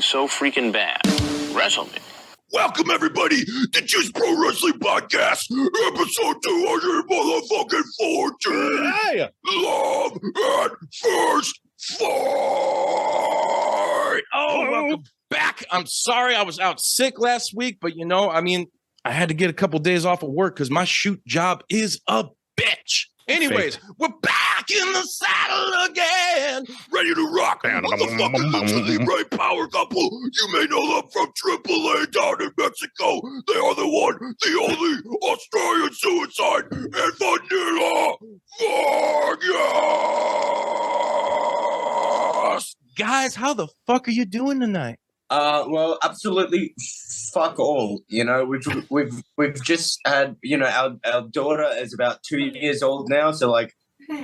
so freaking bad. Wrestle me. Welcome, everybody, to Just Pro Wrestling Podcast, episode 200 motherfucking 14. Hey! Love at First Fight. Oh, welcome back. I'm sorry I was out sick last week, but I had to get a couple days off of work because my shoot job is a bitch. Anyways, we're back in the saddle again. Ready to rock, motherfucking Lucha Libre power couple. You may know them from AAA down in Mexico. They are the one, the only Australian Suicide and Vanilla Vargas. Guys, how the fuck are you doing tonight? Well, absolutely fuck all. We've just had, our daughter is about 2 years old now, so like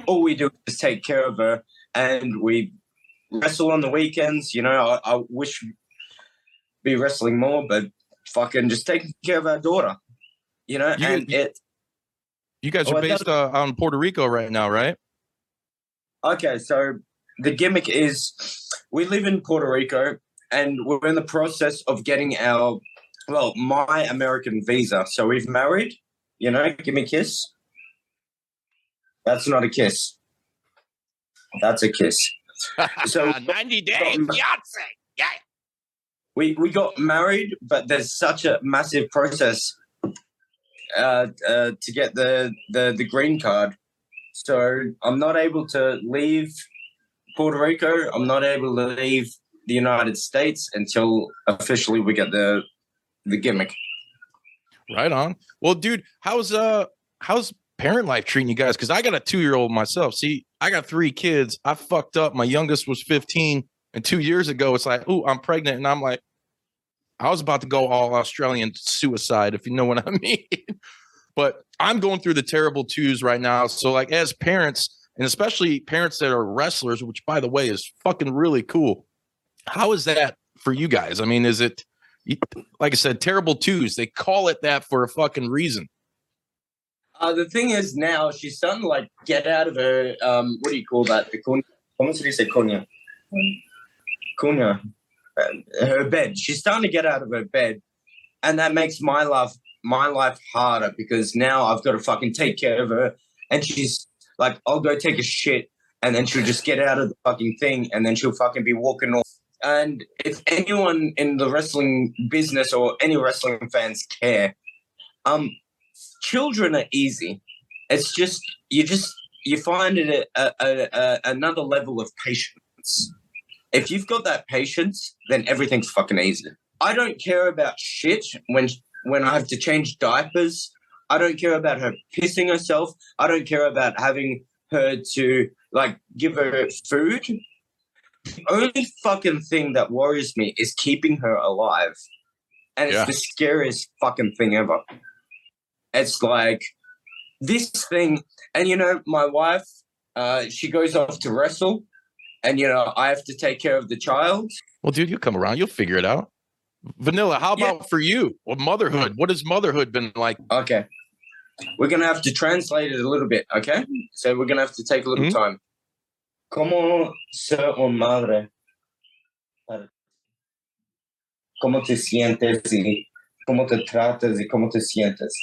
all we do is take care of her, and we wrestle on the weekends. I wish we'd be wrestling more, but fucking just taking care of our daughter. You guys are based on Puerto Rico right now, right? Okay, so the gimmick is we live in Puerto Rico. And we're in the process of getting my American visa. So we've married, give me a kiss. That's not a kiss. That's a kiss. So 90-day fiance. Yeah. We got married, but there's such a massive process to get the green card. So I'm not able to leave Puerto Rico. I'm not able to leave the United States until officially we get the gimmick. Right on. Well, dude, how's parent life treating you guys? Because I got a 2-year-old myself. See, I got 3 kids. I fucked up. My youngest was 15, and 2 years ago, it's like, oh, I'm pregnant, and I'm like, I was about to go all Australian suicide, if you know what I mean. But I'm going through the terrible twos right now. So, like, as parents, and especially parents that are wrestlers, which, by the way, is fucking really cool. How is that for you guys? I mean, is it, like I said, terrible twos? They call it that for a fucking reason. The thing is now she's starting to like get out of her, what do you call that? ¿Cómo se dice coña? Coña. Her bed. She's starting to get out of her bed. And that makes my life harder because now I've got to fucking take care of her. And she's like, I'll go take a shit. And then she'll just get out of the fucking thing. And then she'll fucking be walking off. And if anyone in the wrestling business or any wrestling fans care, children are easy. It's just you find it another level of patience. If you've got that patience, then everything's fucking easy. I don't care about shit when I have to change diapers. I don't care about her pissing herself. I don't care about having her to like give her food. The only fucking thing that worries me is keeping her alive. And it's the scariest fucking thing ever. It's like this thing, and my wife, she goes off to wrestle, and I have to take care of the child. Well, dude, you'll come around. You'll figure it out. Vanilla, how about for you? Well, motherhood. What has motherhood been like? Okay. We're going to have to translate it a little bit, okay? So we're going to have to take a little time. ¿Cómo ser una madre? ¿Cómo te sientes y cómo te tratas y cómo te sientes?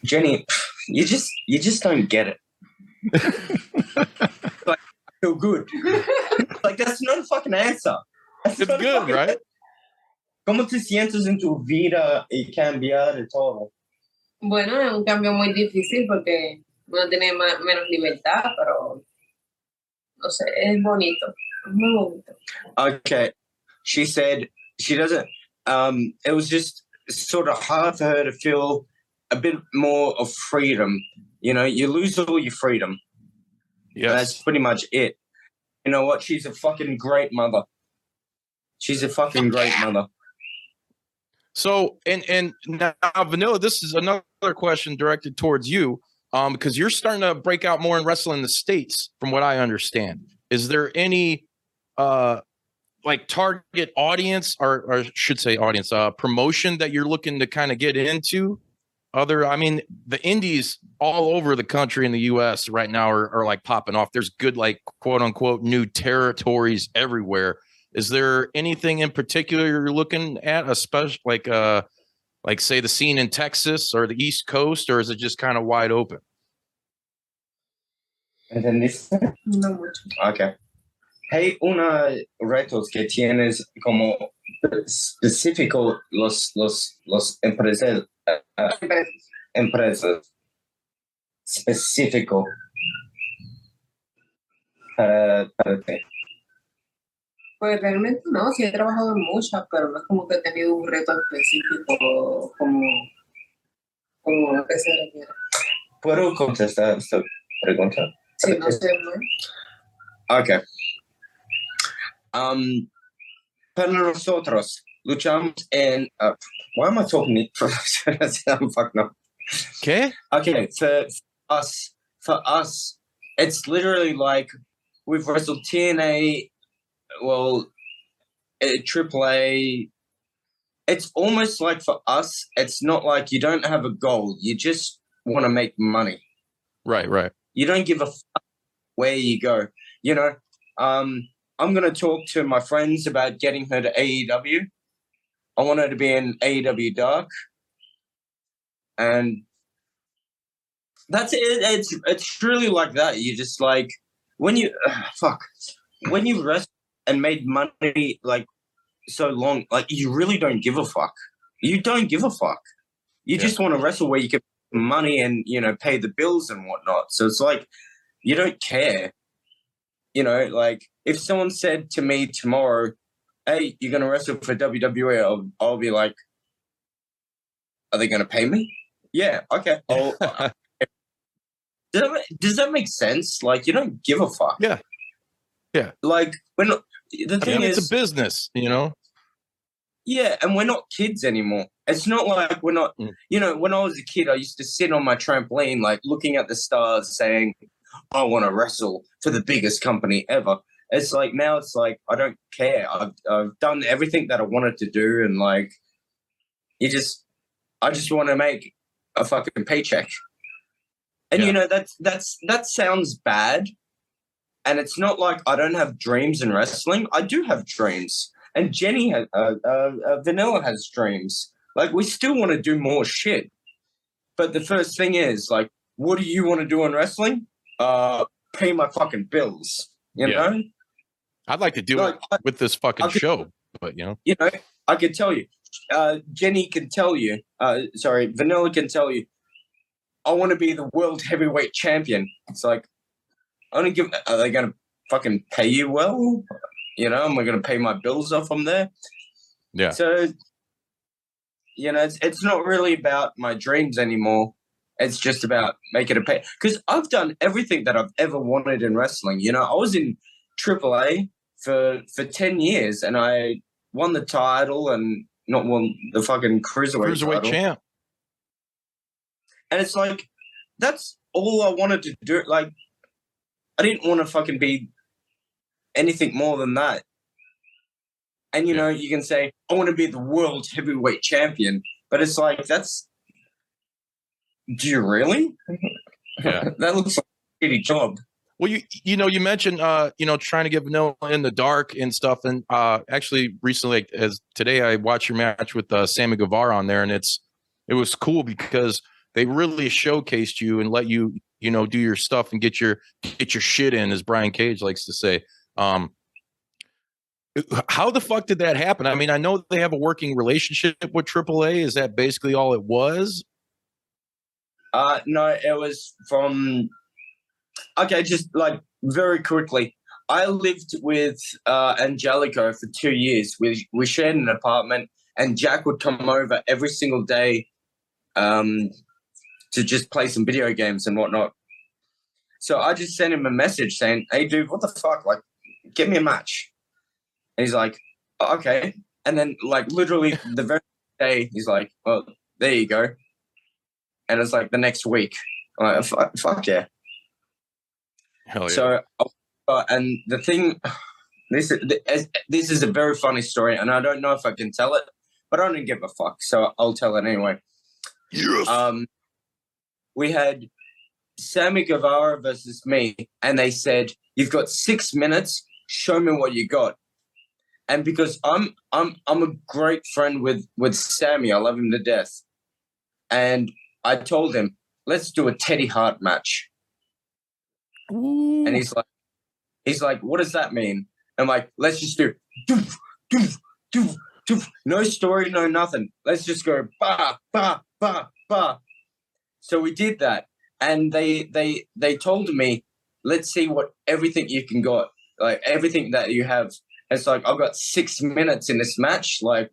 Jenny, you just don't get it. Like, I feel good. Like, that's not a fucking answer. It's good, right? ¿Cómo te sientes en tu vida y cambiar de todo? Bueno, es un cambio muy difícil porque uno tiene menos libertad, pero no sé, es bonito. Es muy bonito. Okay. She said she doesn't, it was just sort of hard for her to feel a bit more of freedom. You lose all your freedom. Yeah. That's pretty much it. You know what? She's a fucking great mother. She's a fucking great mother. So, and now, Vanilla, this is another question directed towards you, because you're starting to break out more in wrestling in the States, from what I understand. Is there any, like target audience, or should say audience, promotion that you're looking to kind of get into other? I mean, the indies all over the country in the U.S. right now are like popping off. There's good, like, quote unquote, new territories everywhere. Is there anything in particular you're looking at, especially like say the scene in Texas or the East Coast, or is it just kind of wide open? ¿Entendiste? No mucho. Okay. Hay una retos que tienes como específico los empresas específico para ti. Pues realmente no, sí he trabajado en muchas, pero no es como que he tenido un reto específico como a qué se refiere. ¿Puedo contestar esta pregunta? Sí, no sé más. Okay. Para nosotros luchamos en why am I talking? I'm fucking up. Okay. Okay, for us, it's literally like we've wrestled TNA, well, AAA. It's almost like for us, it's not like you don't have a goal. You just want to make money. Right. You don't give a fuck where you go. You know, I'm going to talk to my friends about getting her to AEW. I want her to be in AEW Dark. And that's it. It's truly like that. You just like, when you, when you wrestle and made money like so long, like you really don't give a fuck. You don't give a fuck. You just want to wrestle where you can make money and, you know, pay the bills and whatnot. So it's like, you don't care. You know, like if someone said to me tomorrow, hey, you're going to wrestle for WWE, I'll be like, are they going to pay me? Yeah, okay. Does that make sense? Like, you don't give a fuck. Yeah. Like, the thing is, it's a business, you know? Yeah, and we're not kids anymore. It's not like we're not, you know, when I was a kid, I used to sit on my trampoline, like looking at the stars saying, I want to wrestle for the biggest company ever. It's like, now it's like, I don't care. I've done everything that I wanted to do. And like, I just want to make a fucking paycheck. And, you know, that sounds bad. And it's not like I don't have dreams in wrestling. I do have dreams. And Jenny has, Vanilla has dreams. Like, we still want to do more shit. But the first thing is, like, what do you want to do in wrestling? Pay my fucking bills, you know? I'd like to do it with this fucking show, but, you know. You know, I could tell you. Jenny can tell you. Vanilla can tell you, I want to be the world heavyweight champion. It's like, are they going to fucking pay you well? You know, am I going to pay my bills off from there? Yeah. So, you know, it's not really about my dreams anymore. It's just about making a pay. Because I've done everything that I've ever wanted in wrestling. You know, I was in AAA for 10 years and I won the title and not won the fucking cruiserweight title. Champ. And it's like, that's all I wanted to do. Like, I didn't want to fucking be anything more than that. And, you know, you can say, I want to be the world heavyweight champion. But it's like, do you really? Yeah. That looks like a shitty job. Well, you know, you mentioned, you know, trying to get Vanilla in the dark and stuff. And actually recently, as today, I watched your match with Sammy Guevara on there. And it was cool because they really showcased you and let you, you know, do your stuff and get your shit in, as Brian Cage likes to say. How the fuck did that happen? I mean, I know they have a working relationship with AAA. Is that basically all it was? No, it was from... Okay, just like very quickly. I lived with Angelico for 2 years. We shared an apartment and Jack would come over every single day to just play some video games and whatnot. So I just sent him a message saying, hey, dude, what the fuck? Like, get me a match. And he's like, oh, okay. And then, like, literally the very day, he's like, well, there you go. And it's like the next week. I'm like, fuck yeah. Hell yeah. So, and the thing, this is a very funny story, and I don't know if I can tell it, but I don't give a fuck, so I'll tell it anyway. Yes. We had Sammy Guevara versus me, and they said, "You've got 6 minutes. Show me what you got." And because I'm a great friend with Sammy, I love him to death, and I told him, "Let's do a Teddy Hart match." Ooh. And he's like, "What does that mean?" I'm like, "Let's just do doof, doof, doof, doof. No story, no nothing. Let's just go ba ba ba ba." So we did that, and they told me, "Let's see what everything you can got, like everything that you have." It's like, I've got 6 minutes in this match. Like,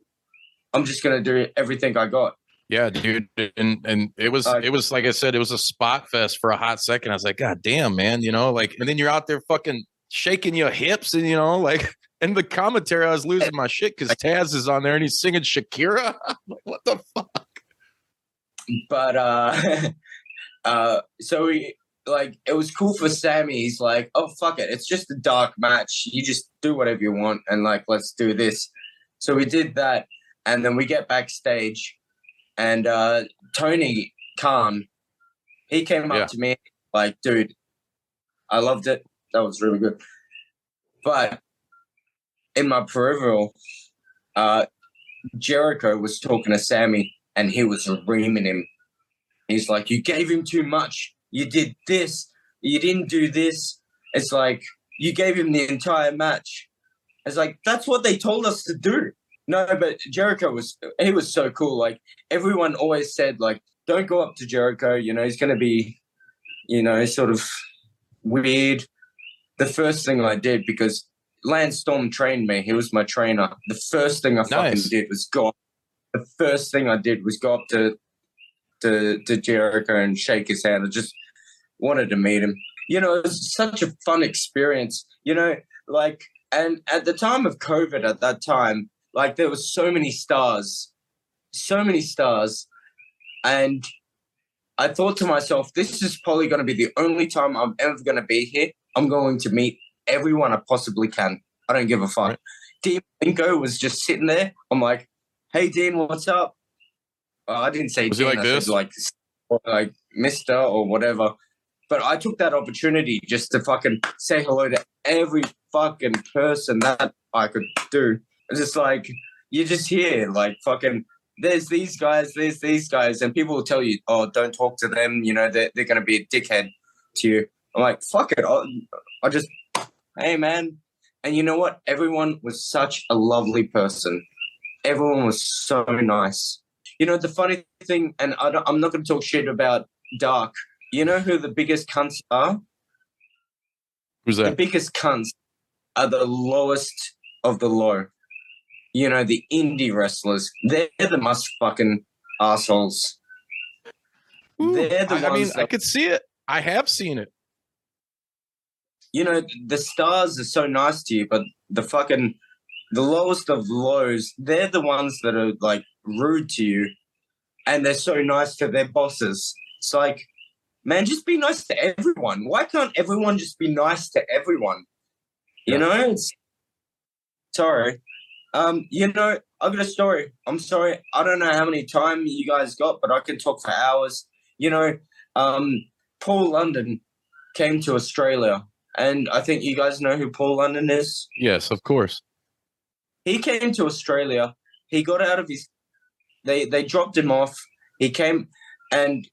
I'm just gonna do everything I got. Yeah, dude, and it was like I said, it was a spot fest for a hot second. I was like, God damn, man, like, and then you're out there fucking shaking your hips, and like, and the commentary, I was losing my shit because Taz is on there and he's singing Shakira. What the fuck? But so we like, it was cool for Sammy. He's like, "Oh fuck it, it's just a dark match. You just do whatever you want, and like, let's do this." So we did that, and then we get backstage. And Tony Khan, he came up to me like, "Dude, I loved it. That was really good." But in my peripheral, Jericho was talking to Sammy, and he was reaming him. He's like, "You gave him too much. You did this. You didn't do this." It's like, you gave him the entire match. It's like, that's what they told us to do. No, but Jericho was so cool. Like, everyone always said, like, don't go up to Jericho. He's going to be, sort of weird. The first thing I did, because Lance Storm trained me. He was my trainer. The first thing I fucking did was go. The first thing I did was go up to Jericho and shake his hand. I just wanted to meet him. It was such a fun experience. Like, and at the time of COVID, at that time, like, there was so many stars, and I thought to myself, this is probably going to be the only time I'm ever going to be here. I'm going to meet everyone I possibly can. I don't give a fuck. Right. Dean Malenko was just sitting there. I'm like, "Hey, Dean, what's up?" I didn't say was Dean. He like I this? said like Mister or whatever. But I took that opportunity just to fucking say hello to every fucking person that I could do. It's just like, you just hear, like, fucking, there's these guys, and people will tell you, "Oh, don't talk to them, they're going to be a dickhead to you." I'm like, fuck it. I just, hey, man. And you know what? Everyone was such a lovely person. Everyone was so nice. The funny thing, and I'm not going to talk shit about Dark. You know who the biggest cunts are? Who's that? The biggest cunts are the lowest of the low. The indie wrestlers. They're the most fucking assholes. Ooh, They're the ones I could see it. I have seen it. The stars are so nice to you, but the lowest of lows, they're the ones that are, like, rude to you, and they're so nice to their bosses. It's like, man, just be nice to everyone. Why can't everyone just be nice to everyone? It's sorry. I've got a story. I'm sorry. I don't know how many time you guys got, but I can talk for hours. Paul London came to Australia, and I think you guys know who Paul London is. Yes, of course. He came to Australia. He got out of his. They dropped him off. He came, and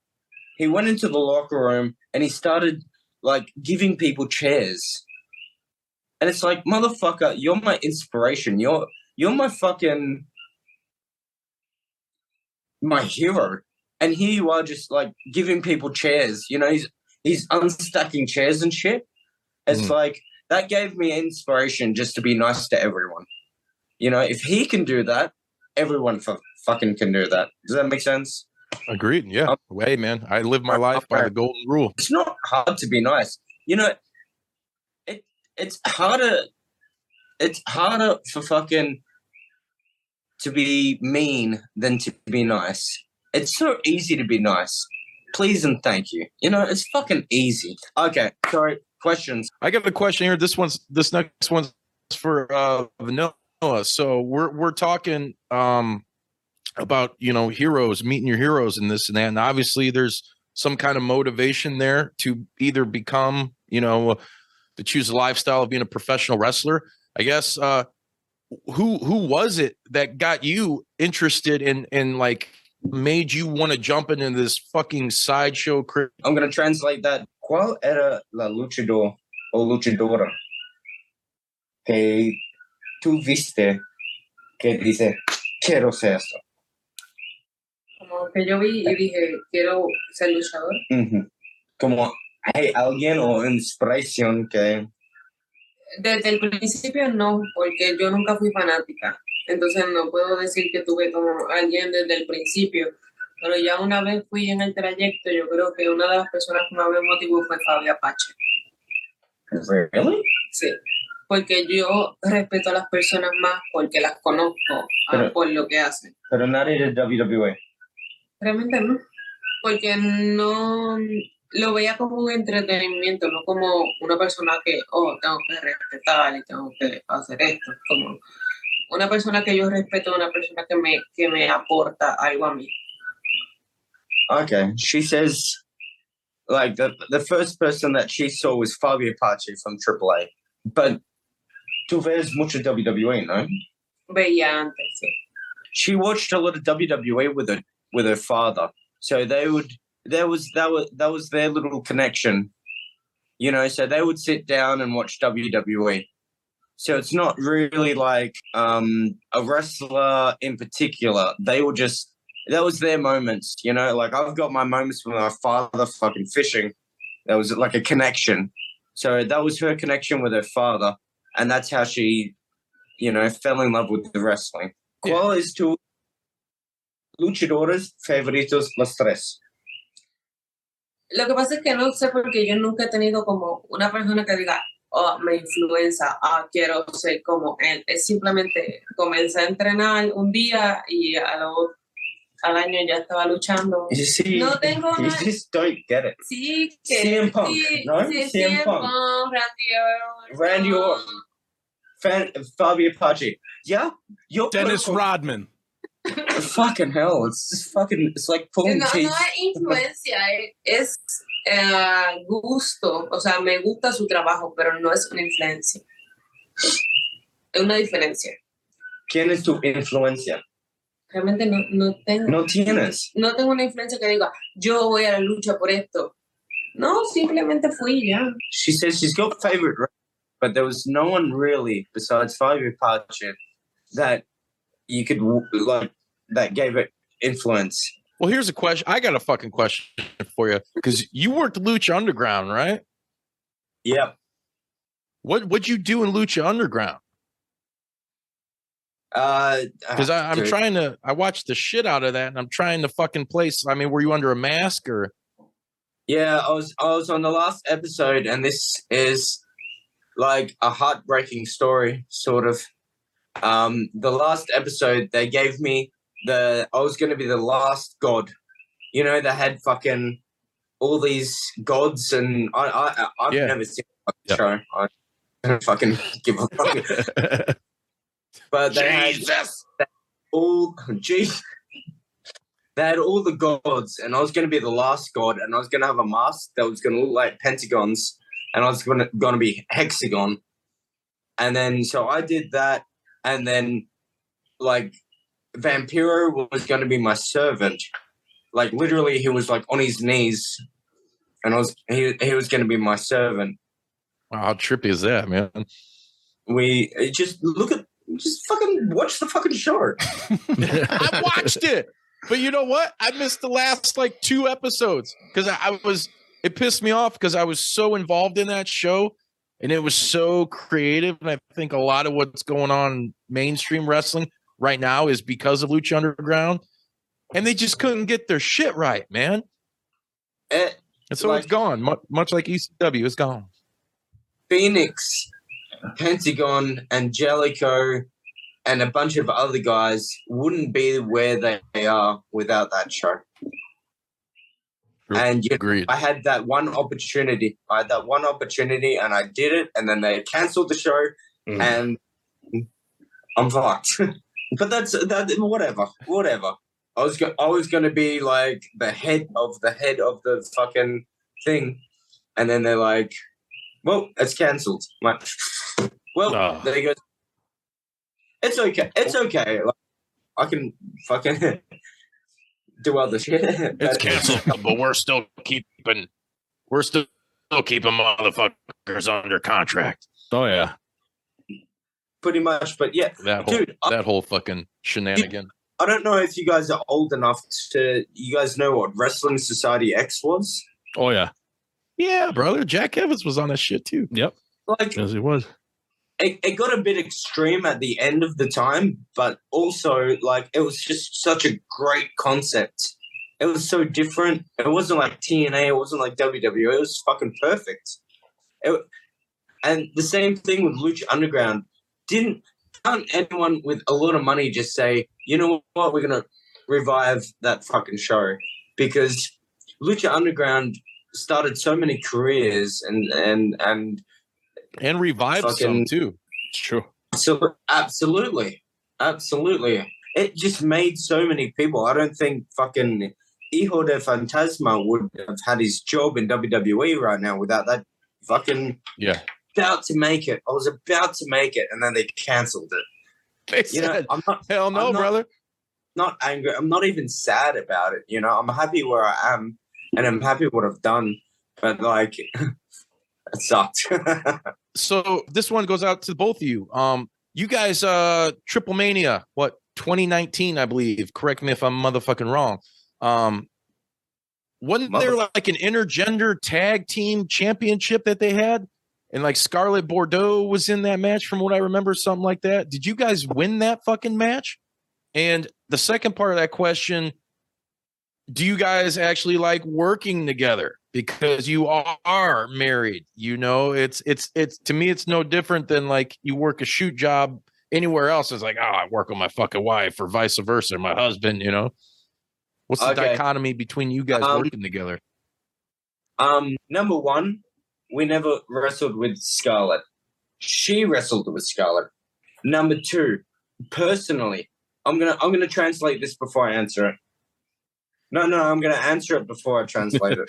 he went into the locker room, and he started, like, giving people chairs. And it's like, motherfucker, you're my inspiration. You're my fucking, my hero. And here you are, just, like, giving people chairs. He's unstacking chairs and shit. It's like, that gave me inspiration just to be nice to everyone. If he can do that, everyone fucking can do that. Does that make sense? Agreed. Yeah. Hey, man, I live my life by the golden rule. It's not hard to be nice. It's harder. It's harder for fucking to be mean than to be nice. It's so easy to be nice. Please and thank you. It's fucking easy. Okay, sorry. Questions. I got a question here. This next one's for Vanilla. So we're talking about, you know, heroes, meeting your heroes and this and that. And obviously there's some kind of motivation there to either become, you know, to choose a lifestyle of being a professional wrestler. I guess who was it that got you interested in like made you want to jump into this fucking sideshow? I'm gonna translate that. ¿Cuál era la luchador o luchadora que tú viste que dice quiero ser esto? Como que yo vi y dije, quiero ser luchador. Como hay alguien o inspiración que... Desde el principio no, porque yo nunca fui fanática. Entonces no puedo decir que tuve como alguien desde el principio. Pero ya una vez fui en el trayecto, yo creo que una de las personas que más me motivó fue Fabi Apache. ¿Really? Sí, porque yo respeto a las personas más porque las conozco por lo que hacen. Pero nadie de WWE. Realmente no, porque no lo veía como un entretenimiento, no como una persona que, tengo que respetar y tengo que hacer esto. Como una persona que yo respeto, una persona que me aporta algo a mí. Okay, she says, like, the first person that she saw was Fabi Apache from AAA. But tú ves mucho WWE, no? Veía antes, sí. She watched a lot of WWE with her father. So that was their little connection, you know. So they would sit down and watch WWE. So it's not really like a wrestler in particular. They were just, that was their moments, you know. Like I've got my moments with my father fucking fishing. That was like a connection. So that was her connection with her father, and that's how she, you know, fell in love with the wrestling. Yeah. ¿Cuáles tus luchadores favoritos los tres? Lo que pasa es que no sé porque yo nunca he tenido como una persona que diga, me influencia, quiero ser como él. Es simplemente comencé a entrenar un día y al año ya estaba luchando. Sí, no tengo you just don't get it. Sí, que CM Punk, sí, ¿no? sí, CM Punk. Randy Orton. Fabi Apache. Yeah? Dennis Rodman. Fucking hell. It's just fucking, it's like pulling no teeth. es influencia, es gusto. O sea, me gusta su trabajo, pero no es una influencia. Es una diferencia. ¿Quién es tu influencia? Realmente no tengo. No tienes. No tengo una influencia que diga, yo voy a la lucha por esto. No, simplemente fui ya. She says she's got favorite, but there was no one really besides Fabi Apache that you could like that gave it influence. Well, here's a question. I got a fucking question for you because you worked Lucha Underground, right? Yep. What'd you do in Lucha Underground? Because I'm trying to. I watched the shit out of that, and I'm trying to fucking place. I mean, were you under a mask or? Yeah, I was on the last episode, and this is like a heartbreaking story, sort of. The last episode, they gave me I was going to be the last god. You know, they had fucking all these gods, and I've never seen a show. I don't fucking give a fuck. But they had all they had all the gods, and I was going to be the last god, and I was going to have a mask that was going to look like pentagons, and I was going to be hexagon. And then so I did that, and then like Vampiro was going to be my servant. Like literally, he was like on his knees, and he was going to be my servant. Wow, how trippy is that, man? We just fucking watch the fucking show. I watched it, but you know what? I missed the last like 2 episodes because it pissed me off because I was so involved in that show and it was so creative. And I think a lot of what's going on in mainstream wrestling right now is because of Lucha Underground, and they just couldn't get their shit right, man. And so it's gone, much like ECW, it's gone. Phoenix, Pentagon, Angelico, and a bunch of other guys wouldn't be where they are without that show. And I had that one opportunity. And I did it, and then they canceled the show, and I'm fucked. But that's whatever. I was gonna be like the head of the fucking thing, and then they're like, "Well, it's cancelled." Like, well, there you go. It's okay. It's okay. Like, I can fucking do other shit. It's canceled, but we're still keeping motherfuckers under contract. Oh yeah. Pretty much, but yeah, That whole fucking shenanigan. I don't know if you guys are old enough to. You guys know what Wrestling Society X was? Oh yeah. Yeah, brother. Jack Evans was on that shit too. Yep. Like, Yes, he was. it got a bit extreme at the end of the time, but also like it was just such a great concept. It was so different. It wasn't like TNA. It wasn't like WWE. It was fucking perfect. And the same thing with Lucha Underground. Can't anyone with a lot of money just say, you know what, we're gonna revive that fucking show? Because Lucha Underground started so many careers and revived some too. It's true. So absolutely. It just made so many people. I don't think fucking Hijo de Fantasma would have had his job in WWE right now without that fucking about to make it. I was about to make it, and then they cancelled it. They said, I'm not, hell no, brother. Not angry. I'm not even sad about it. You know, I'm happy where I am, and I'm happy what I've done. But like, it sucked. So this one goes out to both of you. You guys, Triple Mania, 2019, I believe. Correct me if I'm motherfucking wrong. Wasn't there like an intergender tag team championship that they had? And like Scarlett Bordeaux was in that match from what I remember, something like that. Did you guys win that fucking match? And the second part of that question, do you guys actually like working together? Because you are married, you know, it's to me, it's no different than like you work a shoot job anywhere else. It's like, oh, I work with my fucking wife or vice versa, my husband, you know. What's the dichotomy between you guys working together? Number one, we never wrestled with Scarlett. She wrestled with Scarlett. Number two, personally, I'm gonna translate this before I answer it. No, I'm gonna answer it before I translate it.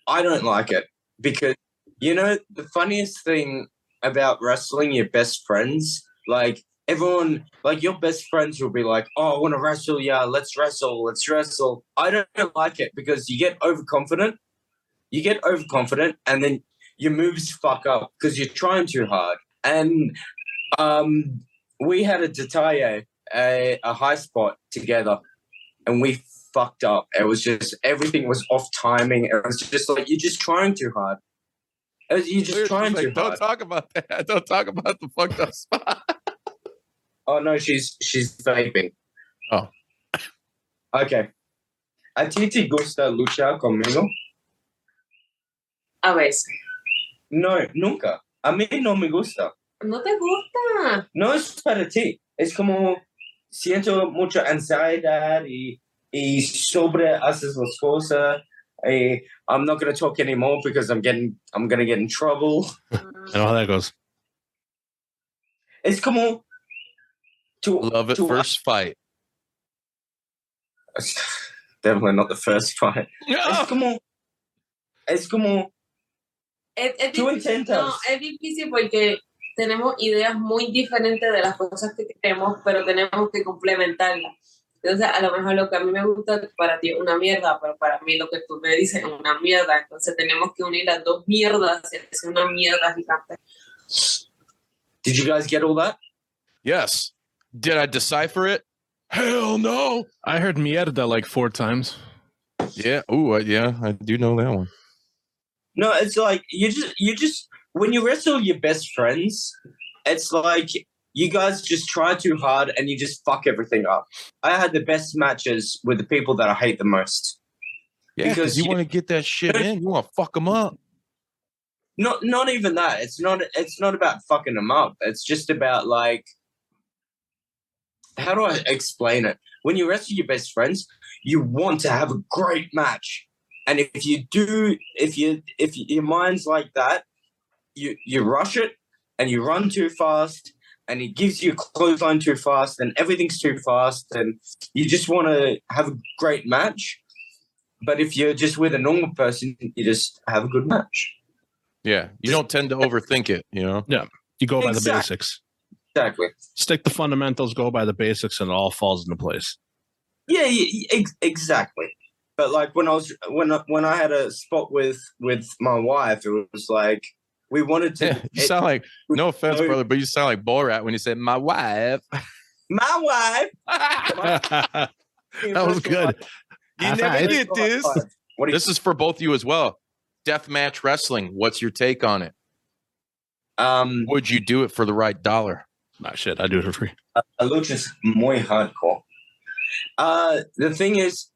I don't like it because, you know, the funniest thing about wrestling your best friends, like everyone, like your best friends will be like, oh, I want to wrestle. Yeah, let's wrestle. I don't like it because you get overconfident. And then your moves fuck up because you're trying too hard. And we had a detalle, a high spot together, and we fucked up. It was just, everything was off timing. It was just like, you're just trying too hard. You're just trying too hard. Don't talk about that. Don't talk about the fucked up spot. Oh, no, she's vaping. Oh. Okay. ¿A ti te gusta luchar conmigo? A veces. No, nunca. A mí no me gusta. ¿No te gusta? No es para ti. Es como siento mucha ansiedad y sobre haces las cosas. I'm not going to talk anymore because I'm going to get in trouble. I know how that goes. Es como love at first fight. Definitely not the first fight. No. Es como es tú difícil, intentas. no, es difícil porque tenemos ideas muy diferentes de las cosas que queremos, pero tenemos que complementarlas. Entonces, a lo mejor lo que a mí me gusta para ti es una mierda, pero para mí lo que tú me dices es una mierda. Entonces, tenemos que unir las dos mierdas y hacer una mierda gigante. Did you guys get all that? Yes. Did I decipher it? Hell no. I heard mierda like 4 times. Yeah. Oh, yeah. I do know that one. No, it's like you just when you wrestle your best friends, it's like you guys just try too hard and you just fuck everything up. I had the best matches with the people that I hate the most. Yeah, because you want to get that shit in. You want to fuck them up. Not even that. It's not about fucking them up. It's just about like, how do I explain it? When you wrestle your best friends, you want to have a great match. And if your mind's like that, you rush it and you run too fast and he gives you a clothesline too fast, and everything's too fast, and you just want to have a great match. But if you're just with a normal person, you just have a good match. Yeah, you don't tend to overthink it, you know? Yeah. You go by the Exactly. basics. Exactly. Stick the fundamentals, go by the basics, and it all falls into place. Yeah, exactly. But like when I had a spot with my wife, it was like we wanted to. Yeah, you sound like, no offense, brother, but you sound like Borat when you said my wife. My wife. That was good. You High never five. get this. What do you, This is for both you as well. Deathmatch wrestling. What's your take on it? Would you do it for the right dollar? Nah, shit. I do it for free. Lucha's muy hardcore. The thing is,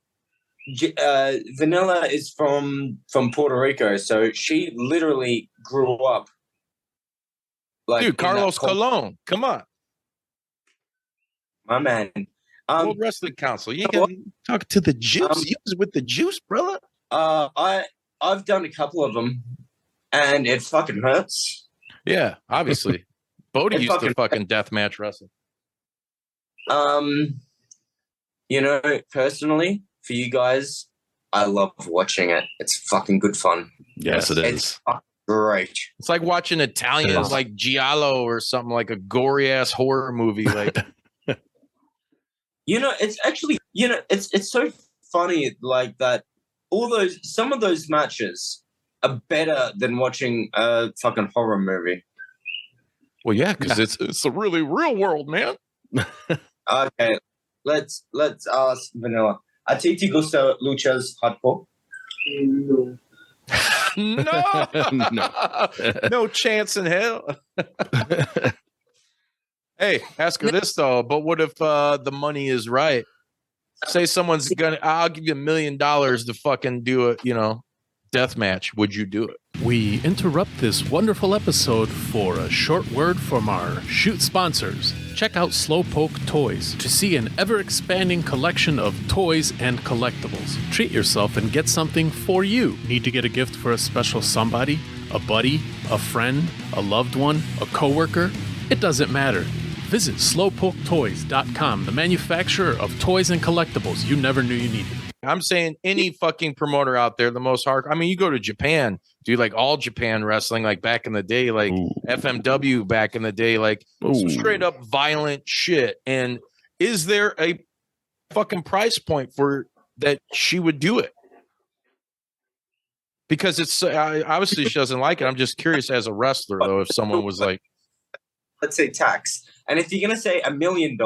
Vanilla is from Puerto Rico, so she literally grew up. Like Dude, in that Carlos Colon. Come on. my man. World Wrestling Council. You can talk to the juice. You was with the juice, brother. I've done a couple of them, and it fucking hurts. Yeah, obviously. Bodie used to fucking deathmatch wrestle. You know, personally, for you guys, I love watching it. It's fucking good fun. Yes, it It's is. fucking great. It's like watching Italians Yeah. like Giallo or something, like a gory ass horror movie. Like, You know, it's actually, you know, it's so funny like that. Some of those matches are better than watching a fucking horror movie. well, yeah, because it's a really real world, man. Okay, let's ask Vanilla. A ti te gusta luchas hardcore? No. No, no chance in hell. Hey, ask her this though. But what if the money is right? Say someone's I'll give you $1 million to fucking do a, death match. Would you do it? We interrupt this wonderful episode for a short word from our shoot sponsors. Check out Slowpoke Toys to see an ever-expanding collection of toys and collectibles. Treat yourself and get something for you. Need to get a gift for a special somebody, a buddy, a friend, a loved one, a coworker? It doesn't matter. Visit slowpoketoys.com, the manufacturer of toys and collectibles you never knew you needed. I'm saying any fucking promoter out there, the most hard. I mean, you go to Japan, do like all Japan wrestling, like back in the day, like FMW back in the day, like some straight up violent shit. And is there a fucking price point for that she would do it? Because it's obviously she doesn't like it. I'm just curious as a wrestler, though, if someone was like, Let's say tax. And if you're gonna say $1 million,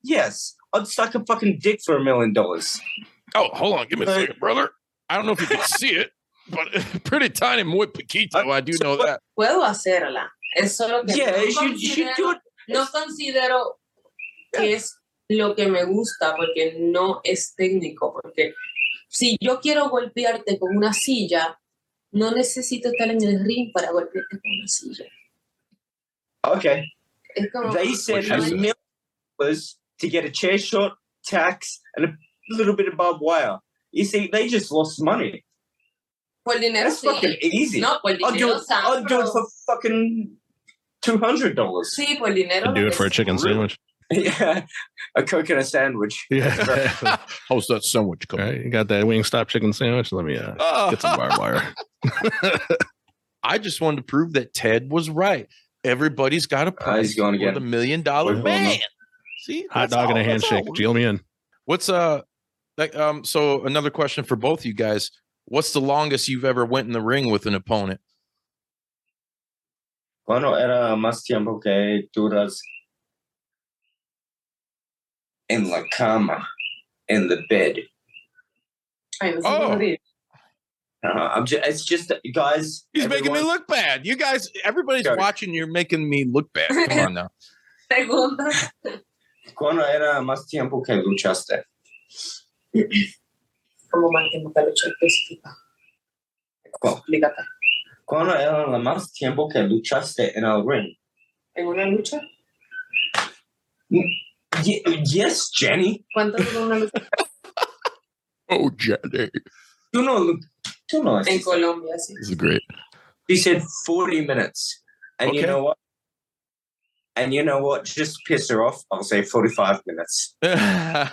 yes, I'd suck a fucking dick for $1 million. oh, hold on, give me a second, brother. I don't know if you can see it, but pretty tiny, muy poquito. I do know that. Puedo hacerla. Eso es lo que Yeah, no you should do it. No considero que es lo que me gusta porque no es técnico. Porque si yo quiero golpearte con una silla, no necesito estar en el ring para golpearte con una silla. Okay. Es como, They said $1 million to get a chair shot, tax, and a little bit of barbed wire. You see, they just lost money. por dinero That's sí. fucking easy. No, por I'd dinero do it for fucking $200. Sí, por dinero. I'd do it for a chicken sandwich. Yeah, a coconut sandwich. Yeah. How's that sandwich All coming? right, you got that Wingstop chicken sandwich? Let me get some barbed wire. I just wanted to prove that Ted was right. Everybody's got a price he's going for again. the $1 million man. See, Hot that's dog and a all- that's handshake. all. Deal me in. What's so another question for both you guys. What's the longest you've ever went in the ring with an opponent? ¿Cuándo era más tiempo que duras en la cama, in the bed? Ay, no sé Oh. morir. It's just, guys. He's making me everyone- look bad. You guys, everybody's Sorry. watching. You're making me look bad. Come on now. Segunda. ¿Cuándo era más tiempo que luchaste? Como más tiempo que lucha específica. Explícate. ¿Cuándo era más tiempo que luchaste en el ring? ¿En una lucha? Yes, Jenny. ¿Cuánto duró una lucha? Oh, Jenny. Tú no. En Colombia, sí. This is great. She said 40 minutes. And you Okay. know what? And you know what? Just piss her off. I'll say 45 minutes. ¿40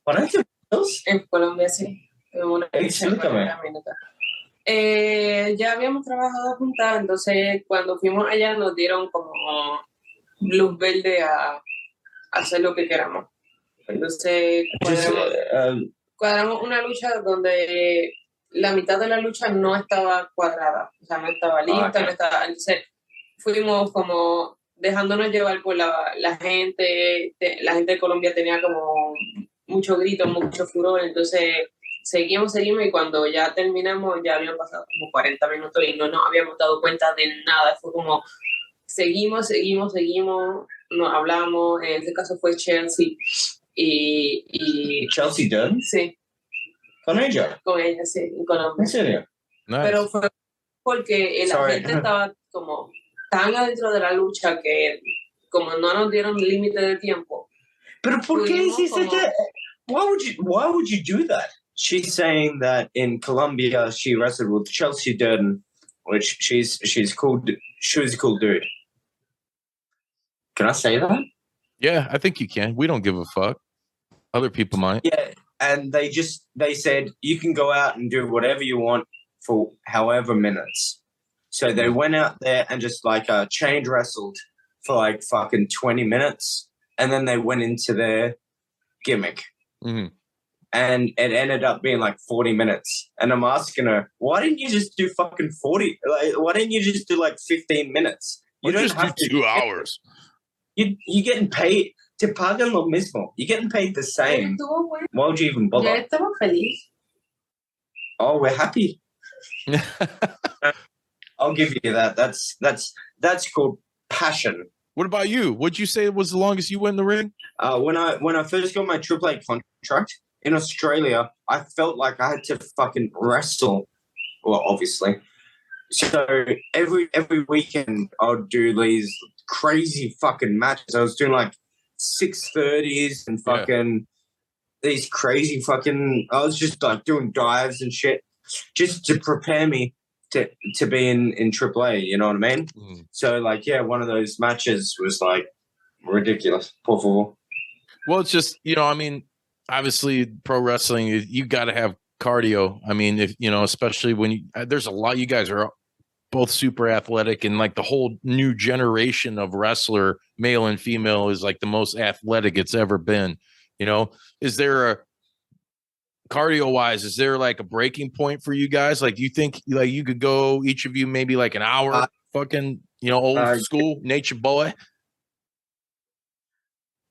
minutos? En Colombia sí. Una Explícame. Ya habíamos trabajado juntas, entonces cuando fuimos allá nos dieron como luz verde a hacer lo que queramos. Entonces cuadramos una lucha donde la mitad de la lucha no estaba cuadrada, o sea, no estaba lista, no estaba... Entonces fuimos como dejándonos llevar por la gente de Colombia tenía como mucho grito, mucho furor, entonces seguimos y cuando ya terminamos ya habían pasado como 40 minutos y no nos habíamos dado cuenta de nada, fue como seguimos, nos hablamos, en este caso fue Chelsea y Chelsea Dunn? Sí. ¿Con ella? Con ella, sí, en Colombia. ¿En serio? Nice. Pero fue porque la gente estaba como tan adentro de la lucha que como no nos dieron límite de tiempo. Pero ¿por qué hiciste that? Why would you do that? She's saying that in Colombia she wrestled with Chelsea Durden, which she's cool. She was a cool dude. Can I say that? Yeah, I think you can. We don't give a fuck. Other people might. Yeah, and they said you can go out and do whatever you want for however minutes. So they went out there and just like chain wrestled for like fucking 20 minutes, and then they went into their gimmick. Mm-hmm. And it ended up being like 40 minutes. And I'm asking her, why didn't you just do fucking 40? Like, why didn't you just do like 15 minutes? You don't just have to do 2 hours. You're getting paid. Te pagan lo mismo. You're getting paid the same. Why would you even bother? Ya estamos felices. Oh, we're happy. I'll give you that. That's called passion. What about you? What'd you say was the longest you went in the ring? When I first got my AAA contract in Australia, I felt like I had to fucking wrestle. Well, obviously. So every weekend I'd do these crazy fucking matches. I was doing like 6:30s and fucking these crazy fucking. I was just like doing dives and shit just to prepare me to be in AAA. You know what I mean? Mm. So like, yeah, one of those matches was like ridiculous. Por favor. Well, it's just, I mean, obviously pro wrestling, you got to have cardio. I mean, if especially when there's a lot, you guys are both super athletic, and like the whole new generation of wrestler, male and female, is like the most athletic it's ever been. Is there a cardio wise, is there like a breaking point for you guys? Like, you think like you could go, each of you, maybe like an hour, fucking, old school nature boy?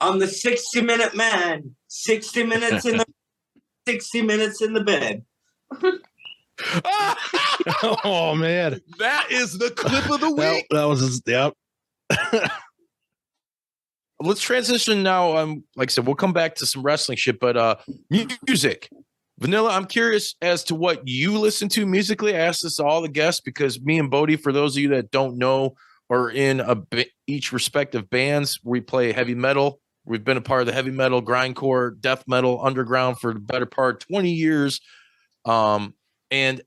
I'm the 60-minute man. 60 minutes in the 60 minutes in the bed. Oh man, that is the clip of the week. That was yep. Let's transition now. Like I said, we'll come back to some wrestling shit, but music. Vanilla, I'm curious as to what you listen to musically. I asked this to all the guests because me and Bodie, for those of you that don't know, are in each respective bands. We play heavy metal. We've been a part of the heavy metal, grindcore, death metal, underground for the better part of 20 years. And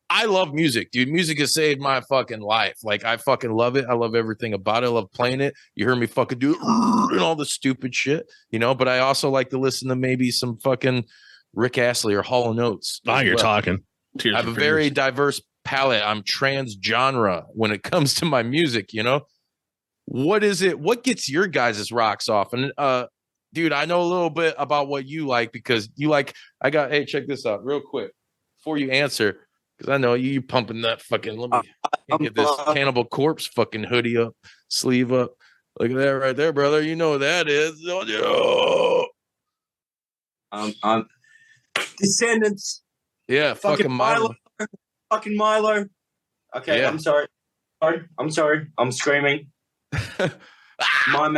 I love music, dude. Music has saved my fucking life. Like, I fucking love it. I love everything about it. I love playing it. You heard me fucking do it and all the stupid shit, but I also like to listen to maybe some fucking Rick Astley or Hall & Oates. Now you're talking. I have a very diverse palette. I'm trans genre when it comes to my music, What is it? What gets your guys' rocks off? And dude, I know a little bit about what you like because you like, hey, check this out real quick before you answer, because I know you pumping that fucking, let me get this Cannibal Corpse fucking hoodie up, sleeve up. Look at that right there, brother. You know what that is. Descendants. Yeah, fucking Milo. Fucking Milo. Okay, yeah. I'm sorry. I'm screaming. My man,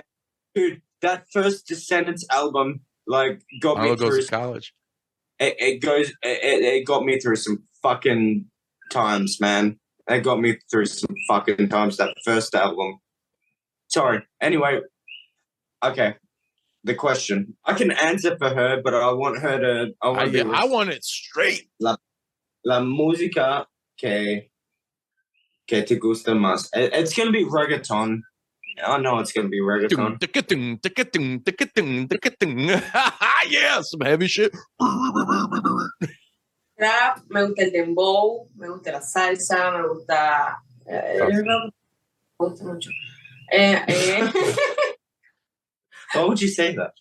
dude, that first Descendants album like got me through college. It got me through some fucking times, man. It got me through some fucking times, that first album. Sorry. Anyway, okay. The question. I can answer for her, but I want her to. I want it straight. La música que te gusta más. It's gonna be reggaeton I know it's gonna be reggaeton. Yeah, some heavy shit. Rap, me gusta el dembow, me gusta la salsa, me gusta el rock, me gusta mucho. Why would you say that?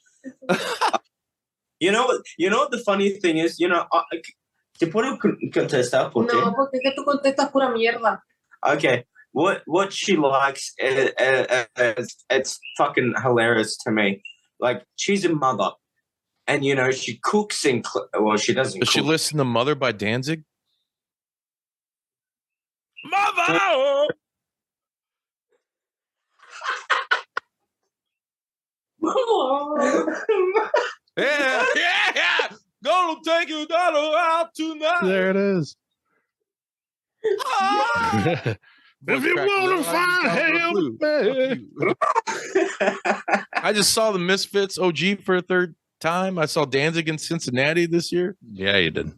You know what the funny thing is? ¿Te puedo contestar por qué? No, porque es que tú contestas pura mierda. Okay, what she likes is it's fucking hilarious to me. Like, she's a mother, and she cooks and she doesn't. Does she cook. listen to "Mother" by Danzig? Mother. Yeah. Gonna take your daughter out tonight. There it is. Ah! If you want to find him, I just saw the Misfits OG for a third time. I saw Danzig in Cincinnati this year. yeah, you did.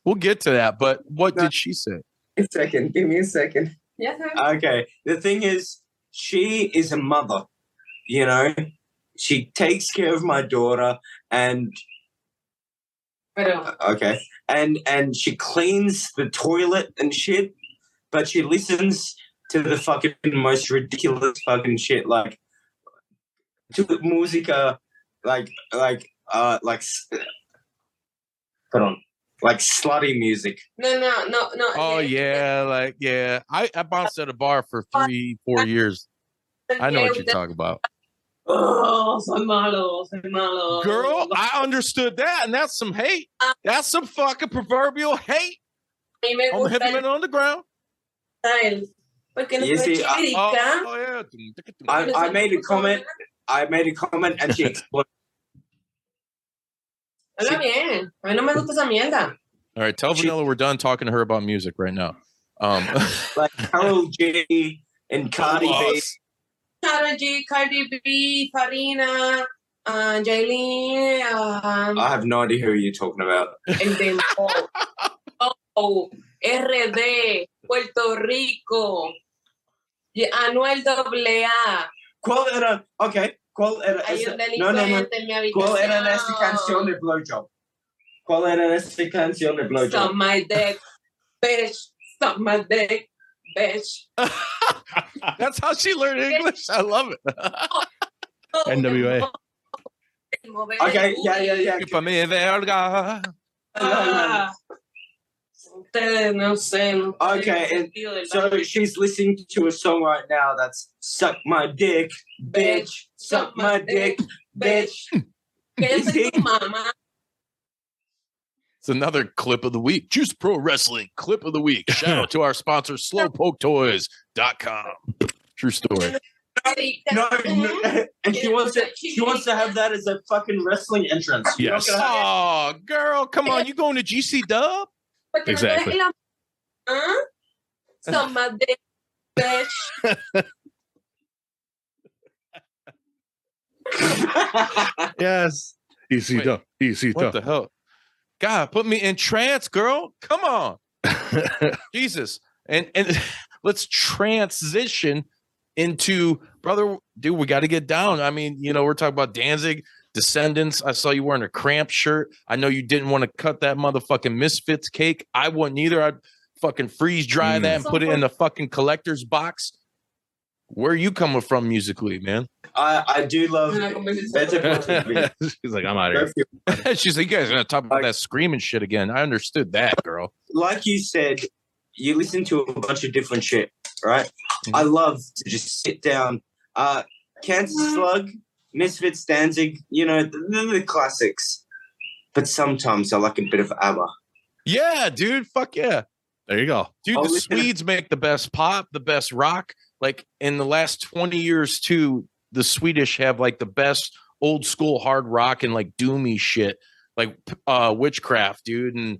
We'll get to that, but what did she say? A second, give me a second. Ya sabes. Okay, the thing is, she is a mother. She takes care of my daughter, and Pero, okay, and she cleans the toilet and shit. But she listens to the fucking most ridiculous fucking shit, like to the música, like slutty music. no. Oh yeah, I bounced at a bar for 3-4 years. I know what you're talking about. Oh, soy malo. Girl, I understood that, and that's some hate. That's some fucking proverbial hate A mí me on the gusta Heavy Metal Underground. él. Porque no You soy see, chirica. Yeah. I made a comment. And she exploded. Habla bien. A mí no me gusta esa mierda. All right, tell Vanilla we're done talking to her about music right now. Like Karol G and Cardi B. Karol G, Cardi B, Farina, Jailin, I have no idea who you're talking about. el Dembow. RD, Puerto Rico, Anuel AA. ¿Cuál era? Okay, ¿cuál era? Hay un No. delincuente en mi habitación. ¿Cuál era esta canción de Blowjob? ¿Cuál era esta canción de Blowjob? Suck my dick, bitch. Suck my dick, bitch. That's how she learned English. I love it. NWA. Okay, yeah. Chúpame verga. Ustedes no sé. Okay, and so she's listening to a song right now that's "Suck My Dick, Bitch, Suck My Dick, Bitch." Que yo soy tu mamá. It's another clip of the week. Juice Pro Wrestling clip of the week. Shout out to our sponsor, slowpoketoys.com. True story. No, and she wants to have that as a fucking wrestling entrance. Yes. Oh, girl, come on. You going to GC Dub? Exactly. Suck my dick, bitch. Yes. Easy Wait, done. Easy What the done. hell? God, put me in trance, girl. Come on. Jesus. And let's transition into, brother, dude, we got to get down. I mean, we're talking about Danzig, Descendants. I saw you wearing a Cramp shirt. I know you didn't want to cut that motherfucking Misfits cake. I wouldn't either. I'd fucking freeze dry that and put it in the fucking collector's box. Where are you coming from musically, man? I do love. She's like, I'm out of here. She's like, you guys are going to talk about that screaming shit again. I understood that, girl. Like you said, you listen to a bunch of different shit, right? I love to just sit down. Cancer Slug, Misfits, Danzig, the classics. But sometimes I like a bit of ABBA. Yeah, dude. Fuck yeah. There you go. Dude, the Swedes make the best pop, the best rock. Like in the last 20 years, too, the Swedish have like the best old school hard rock and like doomy shit, like Witchcraft, dude, and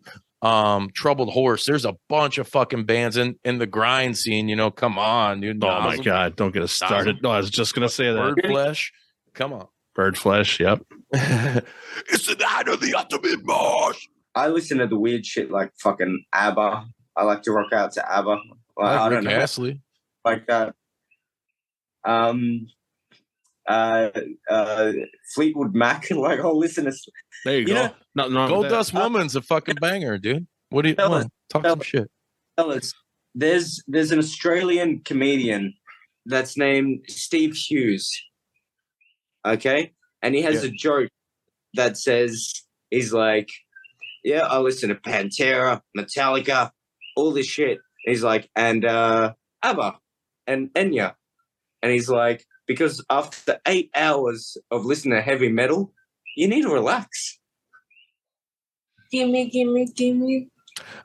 Troubled Horse. There's a bunch of fucking bands in the grind scene, come on, dude. Oh my God, don't get us started. No, I was just gonna say that. Bird Flesh. Come on. Bird Flesh, yep. It's the night of the ultimate boss. I listen to the weird shit like fucking ABBA. I like to rock out to ABBA. I don't know. Astley. Like that. Fleetwood Mac. Like, I'll listen to. There you go. know, Nothing wrong Gold with that. Dust Woman's a fucking banger, dude. What do you Fellas, want? Talk some shit. Fellas, there's an Australian comedian that's named Steve Hughes. Okay, and he has a joke that says he's like, yeah, I listen to Pantera, Metallica, all this shit. He's like, and ABBA and Enya. And he's like, because after 8 hours of listening to heavy metal, you need to relax. Gimme.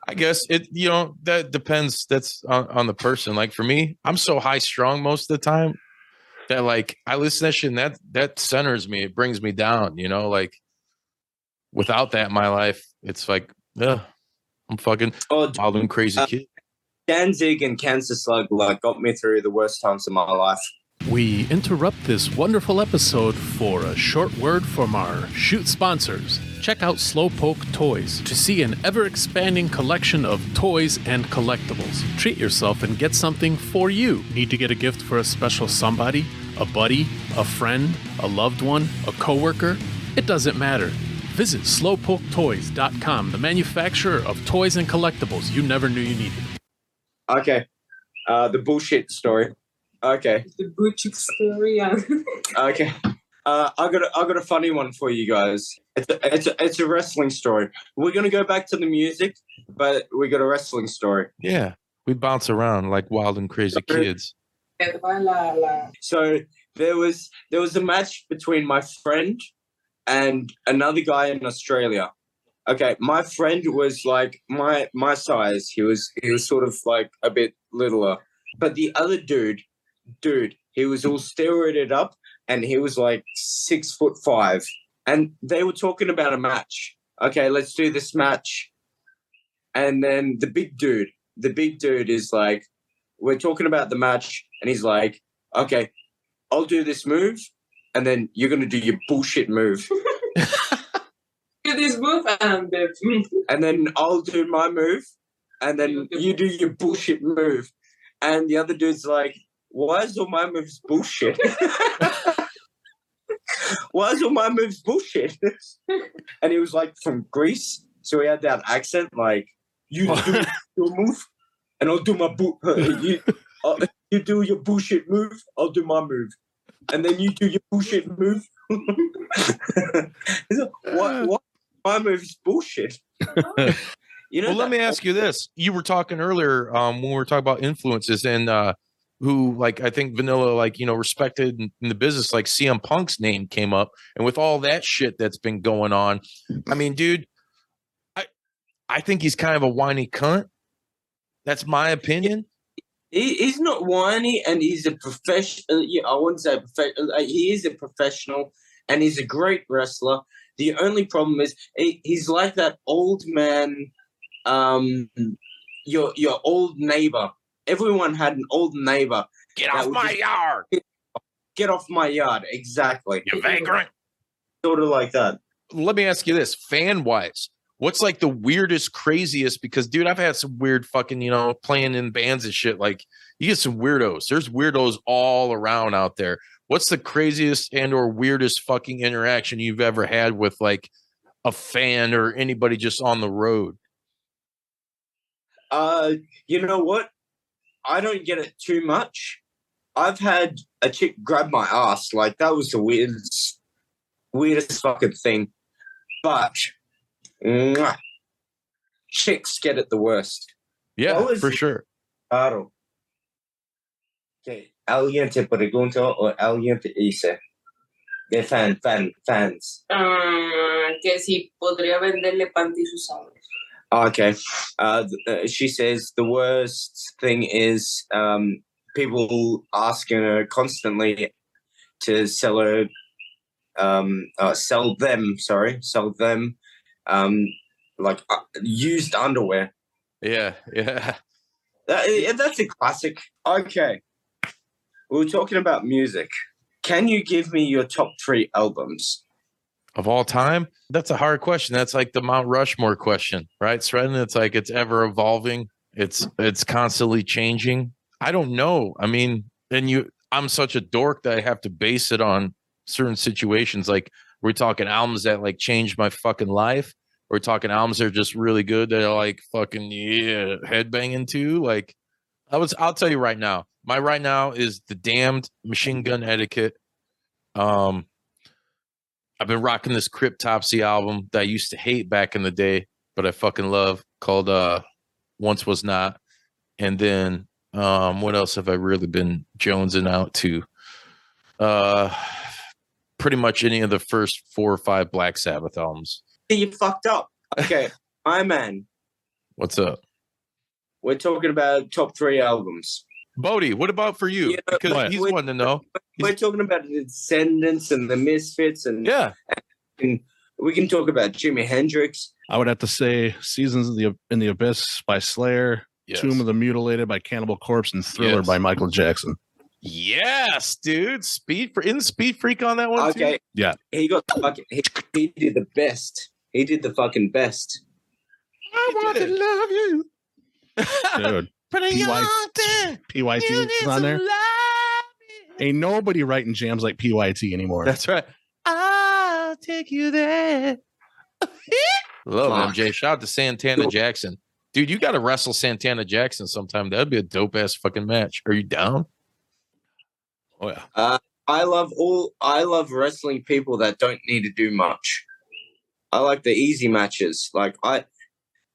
I guess that depends. That's on the person. Like for me, I'm so high strung most of the time that like I listen to that shit and that centers me. It brings me down, like without that in my life, it's like, I'm fucking wild and crazy kid. Danzig and Cancer Slug got me through the worst times of my life. We interrupt this wonderful episode for a short word from our shoot sponsors. Check out Slowpoke Toys to see an ever-expanding collection of toys and collectibles. Treat yourself and get something for you. Need to get a gift for a special somebody, a buddy, a friend, a loved one, a coworker? It doesn't matter. Visit slowpoketoys.com, the manufacturer of toys and collectibles you never knew you needed. Okay. The bullshit story. Okay. The bullshit story. Yeah. Okay. I got a funny one for you guys. It's a wrestling story. We're gonna go back to the music, but we got a wrestling story. Yeah, we bounce around like wild and crazy kids. So there was a match between my friend and another guy in Australia. Okay, my friend was like my size. He was sort of like a bit littler, but the other dude, he was all steroided up. And he was like 6'5", and they were talking about a match. Okay, let's do this match. And then the big dude is like, we're talking about the match, and he's like, okay, I'll do this move, and then you're gonna do your bullshit move. Do this move and then I'll do my move, and then you do your bullshit move. And the other dude's like, why is all my moves bullshit? Why is all my moves bullshit? And he was like from Greece, so he had that accent, like, you do your move, and I'll do my you do your bullshit move, I'll do my move, and then you do your bullshit move. What? My move is bullshit. Well, let me ask you this: you were talking earlier when we were talking about influences and who, like, I think Vanilla, like, respected in the business, like CM Punk's name came up, and with all that shit that's been going on, I mean, dude, I think he's kind of a whiny cunt. That's my opinion. He's not whiny, and he's a professional. I wouldn't say professional. He is a professional, and he's a great wrestler. The only problem is he's like that old man, your old neighbor. Everyone had an old neighbor. Get off my yard. Get off my yard. Exactly. You vagrant. Sort of like that. Let me ask you this, fan-wise. What's like the weirdest, craziest? Because, dude, I've had some weird fucking, playing in bands and shit. Like, you get some weirdos. There's weirdos all around out there. What's the craziest and or weirdest fucking interaction you've ever had with like a fan or anybody just on the road? You know what? I don't get it too much. I've had a chick grab my ass. Like, that was the weirdest fucking thing. But chicks get it the worst. Yeah, for sure. Claro. Okay. ¿Alguien te pregunta o alguien te dice? De fans. Que si podría venderle panties usados. Okay. She says the worst thing is people asking her constantly to sell her, sell them, like used underwear. Yeah. That's a classic. Okay. We were talking about music. Can you give me your top 3 albums? Of all time? That's a hard question. That's like the Mount Rushmore question, right, Sredden? It's like it's ever evolving. It's constantly changing. I don't know. I mean, and I'm such a dork that I have to base it on certain situations. Like we're talking albums that like changed my fucking life. We're talking albums that are just really good that are like fucking headbanging too. Like I'll tell you right now. My right now is The Damned, Machine Gun Etiquette. I've been rocking this Cryptopsy album that I used to hate back in the day, but I fucking love, called Once Was Not. And then what else have I really been jonesing out to? Pretty much any of the first 4 or 5 Black Sabbath albums. You fucked up. Okay, Iron Man. What's up? We're talking about top 3 albums. Bodie, what about for you? Yeah, Because he's wanting to know. We're talking about the Descendants and the Misfits, and Yeah. and we can talk about Jimi Hendrix. I would have to say Seasons in the Abyss by Slayer, Yes. Tomb of the Mutilated by Cannibal Corpse, and Thriller Yes. by Michael Jackson. Yes, dude. Speed Freak on that one Okay, too? Yeah. he got fucking. He did the best. He did the fucking best. I want to love you. Dude. Pretty young thing. PYT You is need on some there. love. Ain't nobody writing jams like PYT anymore. That's right. I'll take you there. Love Fuck. MJ. Shout out to Santana Jackson. Dude, you got to wrestle Santana Jackson sometime. That'd be a dope ass fucking match. Are you down? Oh yeah. I love wrestling people that don't need to do much. I like the easy matches. Like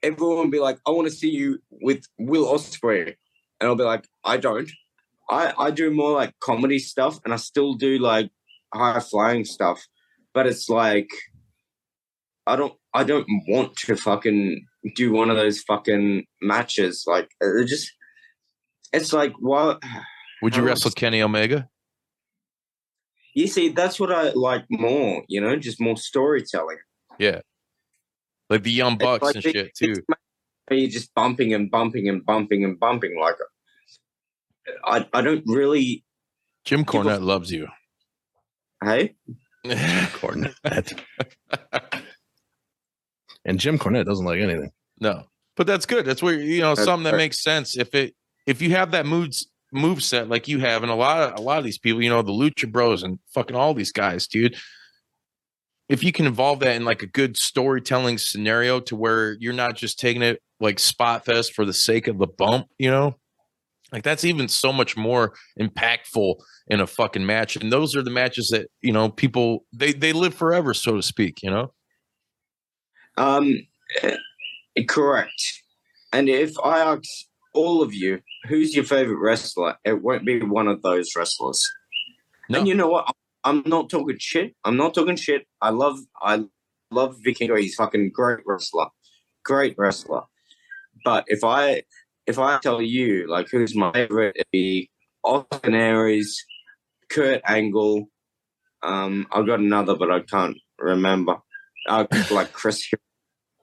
everyone will be like, I want to see you with Will Ospreay. And I'll be like, I don't. I do more like comedy stuff, and I still do like high flying stuff. But it's like I don't want to fucking do one of those fucking matches. Like it's like what Would you wrestle Kenny Omega? you see, that's what I like more, just more storytelling. Yeah. Like the Young Bucks like and the- shit too. You're just bumping and bumping and bumping and bumping. Like I don't really. Jim Cornette loves you. Hey, Cornette. And Jim Cornette doesn't like anything. No, but that's good. That's where something that makes sense. If you have that move set like you have, and a lot of these people, the Lucha Bros and fucking all these guys, dude. If you can involve that in like a good storytelling scenario to where you're not just taking it like spot fest for the sake of the bump, like that's even so much more impactful in a fucking match. And those are the matches that people they live forever, so to speak. Correct. And if I ask all of you, who's your favorite wrestler, it won't be one of those wrestlers. No. And you know what? I'm not talking shit. I love Vikingo. He's fucking great wrestler. But if I tell you like who's my favorite, it'd be Austin Aries, Kurt Angle. I've got another, but I can't remember. Like Chris,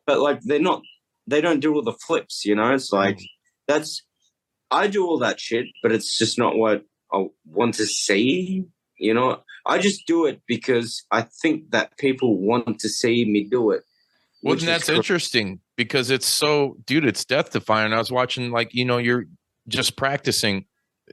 but like they don't do all the flips. It's like I do all that shit, but it's just not what I want to see. I just do it because I think that people want to see me do it. Well, and that's interesting because it's so, dude, it's death defying. I was watching, like, you're just practicing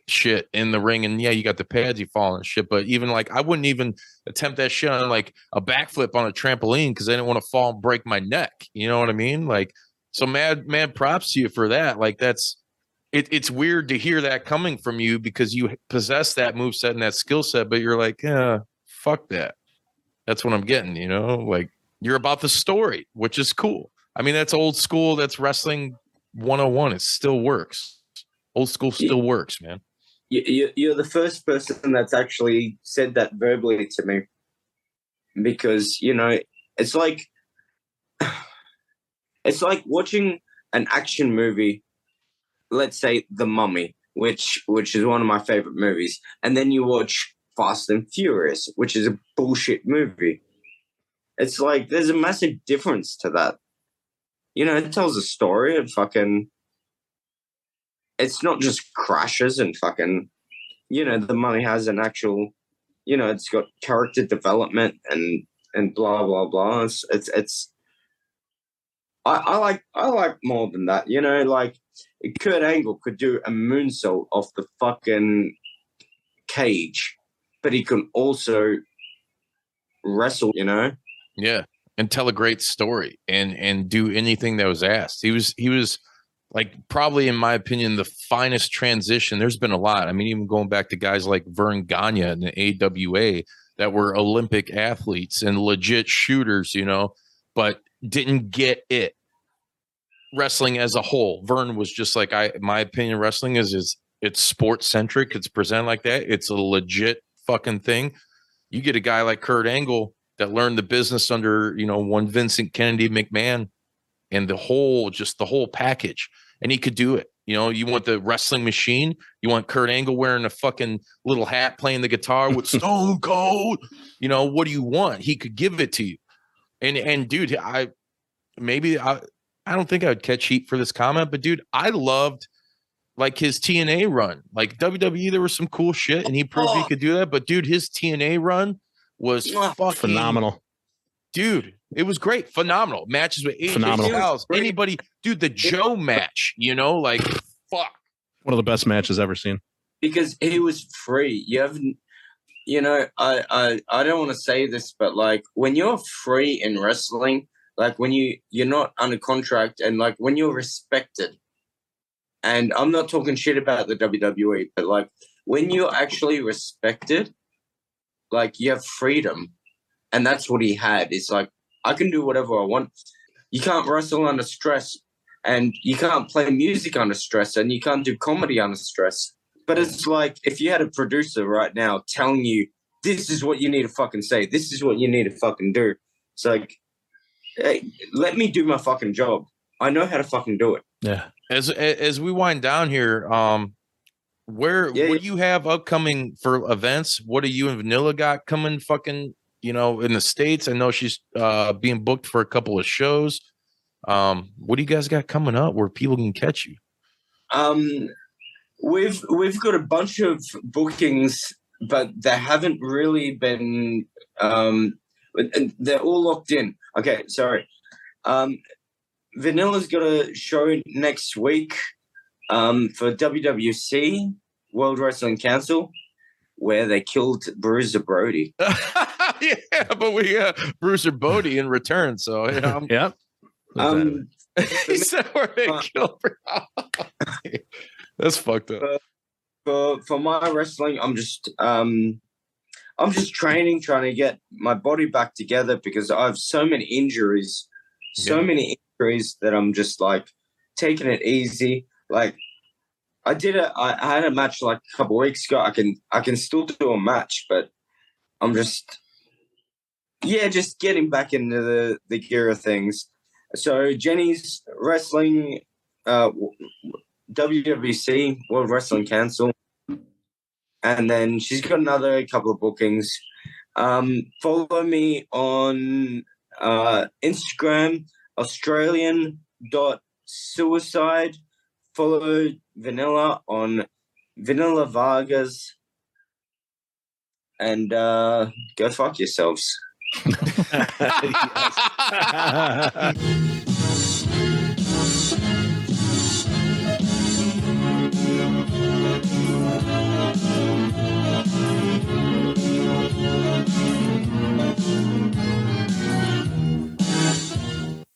shit in the ring, and yeah, you got the pads, you fall and shit. But even like, I wouldn't even attempt that shit on like a backflip on a trampoline because I didn't want to fall and break my neck. You know what I mean? Like, so mad props to you for that. Like, it's weird to hear that coming from you because you possess that moveset and that skill set, but you're like, yeah, fuck that. That's what I'm getting, like you're about the story, which is cool. I mean, that's old school. That's wrestling 101. It still works. Old school still works, man. You're the first person that's actually said that verbally to me because, it's like watching an action movie. Let's say The Mummy, which is one of my favorite movies, and then you watch Fast and Furious, which is a bullshit movie. It's like there's a massive difference to that. It tells a story and fucking. It's not just crashes and fucking. The Mummy has an actual. It's got character development and blah blah blah. It's. I like more than that. Like Kurt Angle could do a moonsault off the fucking cage, but he can also wrestle, you know? Yeah. And tell a great story and do anything that was asked. He was like, probably in my opinion, the finest transition. There's been a lot. I mean, even going back to guys like Vern Gagne and the AWA that were Olympic athletes and legit shooters, you know, but didn't get it. Wrestling as a whole, Vern was just like, my opinion, wrestling is it's sports centric. It's presented like that. It's a legit fucking thing. You get a guy like Kurt Angle that learned the business under, you know, one Vincent Kennedy McMahon and the whole package, and he could do it. You know, you want the wrestling machine, you want Kurt Angle wearing a fucking little hat, playing the guitar with Stone Cold. You know, what do you want? He could give it to you. And dude, I don't think I would catch heat for this comment, but dude, I loved like his TNA run. Like WWE, there was some cool shit, and he proved he could do that. But dude, his TNA run was fucking phenomenal. Dude, it was great. Phenomenal. Matches with AJ Styles. Anybody, dude, the Joe match, you know, like fuck. One of the best matches ever seen. Because he was free. You know, I don't want to say this, but like when you're free in wrestling, like when you're not under contract and like when you're respected, and I'm not talking shit about the WWE, but like when you're actually respected, like you have freedom. And that's what he had. It's like, I can do whatever I want. You can't wrestle under stress, and you can't play music under stress, and you can't do comedy under stress. But it's like, if you had a producer right now telling you, this is what you need to fucking say, this is what you need to fucking do. It's like, hey, let me do my fucking job. I know how to fucking do it. Yeah. As we wind down here, what do you have upcoming for events? What do you and Vanilla got coming fucking, you know, in the States? I know she's being booked for a couple of shows. What do you guys got coming up where people can catch you? We've got a bunch of bookings, but they haven't really been they're all locked in. Okay, sorry. Vanilla's got a show next week for WWC, World Wrestling Council, where they killed Bruiser Brody. Yeah, but we Bruiser Brody in return. So you know, yeah. He said where they killed. That's fucked up. For my wrestling, I'm just training, trying to get my body back together because I have so many injuries, that I'm just like taking it easy. Like I had a match like a couple of weeks ago. I can still do a match, but I'm just getting back into the gear of things. So Jenny's wrestling, WWC, World Wrestling Council, and then she's got another couple of bookings. Follow me on Instagram, Australian.suicide. Follow Vanilla on Vanilla Vargas, and go fuck yourselves.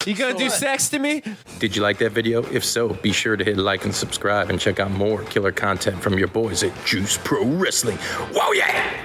You gonna do sex to me? Did you like that video? If so, be sure to hit like and subscribe and check out more killer content from your boys at Juice Pro Wrestling. Whoa, yeah!